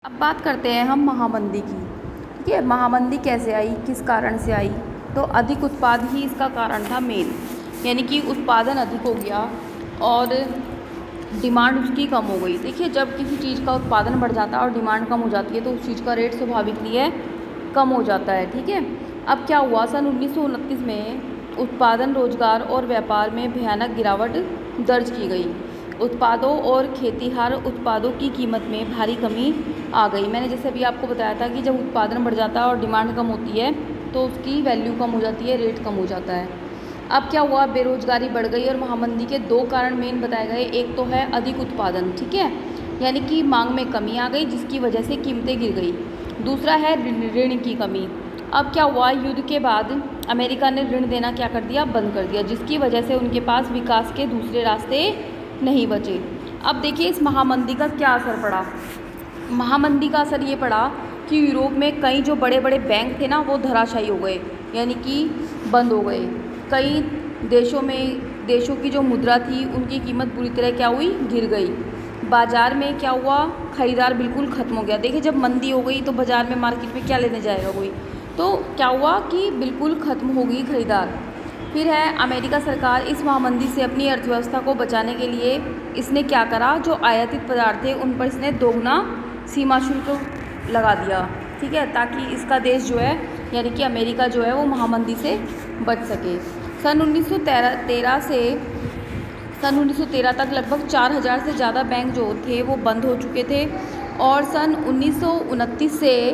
अब बात करते हैं हम महामंदी की। ठीक है, महामंदी कैसे आई, किस कारण से आई? तो अधिक उत्पाद ही इसका कारण था मेन, यानी कि उत्पादन अधिक हो गया और डिमांड उसकी कम हो गई। देखिए, जब किसी चीज़ का उत्पादन बढ़ जाता है और डिमांड कम हो जाती है तो उस चीज़ का रेट स्वाभाविक लिए कम हो जाता है। ठीक है, अब क्या हुआ, सन 1929 में उत्पादन, रोजगार और व्यापार में भयानक गिरावट दर्ज की गई। उत्पादों और खेतीहार उत्पादों की कीमत में भारी कमी आ गई। मैंने जैसे अभी आपको बताया था कि जब उत्पादन बढ़ जाता है और डिमांड कम होती है तो उसकी वैल्यू कम हो जाती है, रेट कम हो जाता है। अब क्या हुआ, बेरोजगारी बढ़ गई और महामंदी के दो कारण मेन बताए गए। एक तो है अधिक उत्पादन, ठीक है, यानी कि मांग में कमी आ गई जिसकी वजह से कीमतें गिर गई। दूसरा है ऋण की कमी। अब क्या हुआ, युद्ध के बाद अमेरिका ने ऋण देना क्या कर दिया, बंद कर दिया, जिसकी वजह से उनके पास विकास के दूसरे रास्ते नहीं बचे। अब देखिए, इस महामंदी का क्या असर पड़ा। महामंदी का असर ये पड़ा कि यूरोप में कई जो बड़े बड़े बैंक थे ना, वो धराशायी हो गए, यानी कि बंद हो गए। कई देशों की जो मुद्रा थी उनकी कीमत बुरी तरह क्या हुई, गिर गई। बाज़ार में क्या हुआ, खरीदार बिल्कुल ख़त्म हो गया। देखिए, जब मंदी हो गई तो बाज़ार में, मार्केट में क्या लेने जाएगा कोई, तो क्या हुआ कि बिल्कुल ख़त्म हो गई खरीदार। फिर है अमेरिका सरकार, इस महामंदी से अपनी अर्थव्यवस्था को बचाने के लिए इसने क्या करा, जो आयातित पदार्थ थे उन पर इसने दोगुना सीमा शुल्क लगा दिया। ठीक है, ताकि इसका देश जो है, यानी कि अमेरिका जो है, वो महामंदी से बच सके। सन 1913 तक लगभग 4000 से ज़्यादा बैंक जो थे वो बंद हो चुके थे और सन 1929 से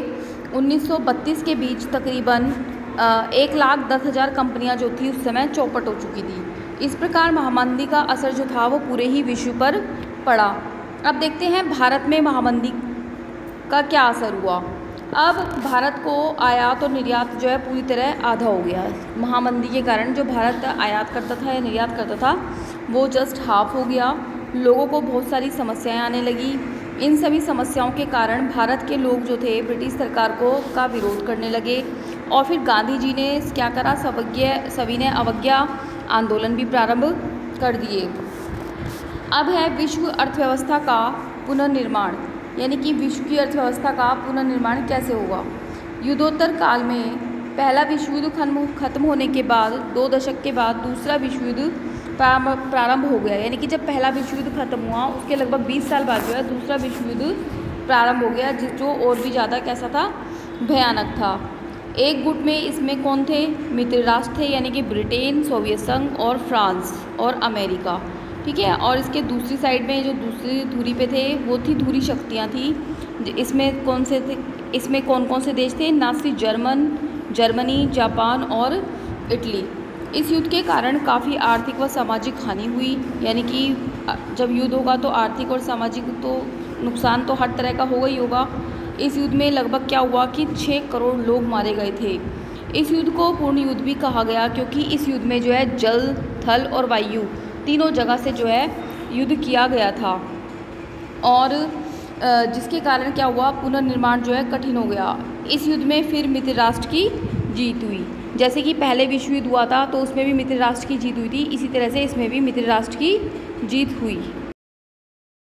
1932 के बीच तकरीबन 1,10,000 कंपनियां जो थी उस समय चौपट हो चुकी थी। इस प्रकार महामंदी का असर जो था वो पूरे ही विश्व पर पड़ा। अब देखते हैं भारत में महामंदी का क्या असर हुआ। अब भारत को आयात और निर्यात जो है पूरी तरह आधा हो गया। महामंदी के कारण जो भारत आयात करता था या निर्यात करता था वो जस्ट हाफ हो गया। लोगों को बहुत सारी समस्याएं आने लगी। इन सभी समस्याओं के कारण भारत के लोग जो थे ब्रिटिश सरकार का विरोध करने लगे और फिर गांधी जी ने क्या करा, सविनय अवज्ञा आंदोलन भी प्रारंभ कर दिए। अब है विश्व अर्थव्यवस्था का पुनर्निर्माण, यानी कि विश्व की अर्थव्यवस्था का पुनर्निर्माण कैसे होगा। युद्धोत्तर काल में पहला विश्व युद्ध खत्म होने के बाद 2 दशक के बाद दूसरा विश्व युद्ध प्रारंभ हो गया। यानी कि जब पहला विश्व युद्ध खत्म हुआ उसके लगभग 20 साल बाद जो है दूसरा विश्व युद्ध प्रारंभ हो गया, जो और भी ज़्यादा कैसा था, भयानक था। एक गुट में इसमें कौन थे, मित्र राष्ट्र थे, यानी कि ब्रिटेन, सोवियत संघ और फ्रांस और अमेरिका। ठीक है, और इसके दूसरी साइड में जो दूसरी धुरी पे थे वो थी धुरी शक्तियाँ थी। इसमें कौन से थे, इसमें कौन कौन से देश थे, नाज़ी जर्मनी, जापान और इटली। इस युद्ध के कारण काफ़ी आर्थिक व सामाजिक हानि हुई, यानी कि जब युद्ध होगा तो आर्थिक और सामाजिक तो नुकसान तो हर तरह का होगा ही होगा। इस युद्ध में लगभग क्या हुआ कि 6 करोड़ लोग मारे गए थे। इस युद्ध को पूर्ण युद्ध भी कहा गया क्योंकि इस युद्ध में जो है जल, थल और वायु तीनों जगह से जो है युद्ध किया गया था और जिसके कारण क्या हुआ, पुनर्निर्माण जो है कठिन हो गया। इस युद्ध में फिर मित्र राष्ट्र की जीत हुई। जैसे कि पहले विश्व युद्ध हुआ था तो उसमें भी मित्र राष्ट्र की जीत हुई थी, इसी तरह से इसमें भी मित्र राष्ट्र की जीत हुई।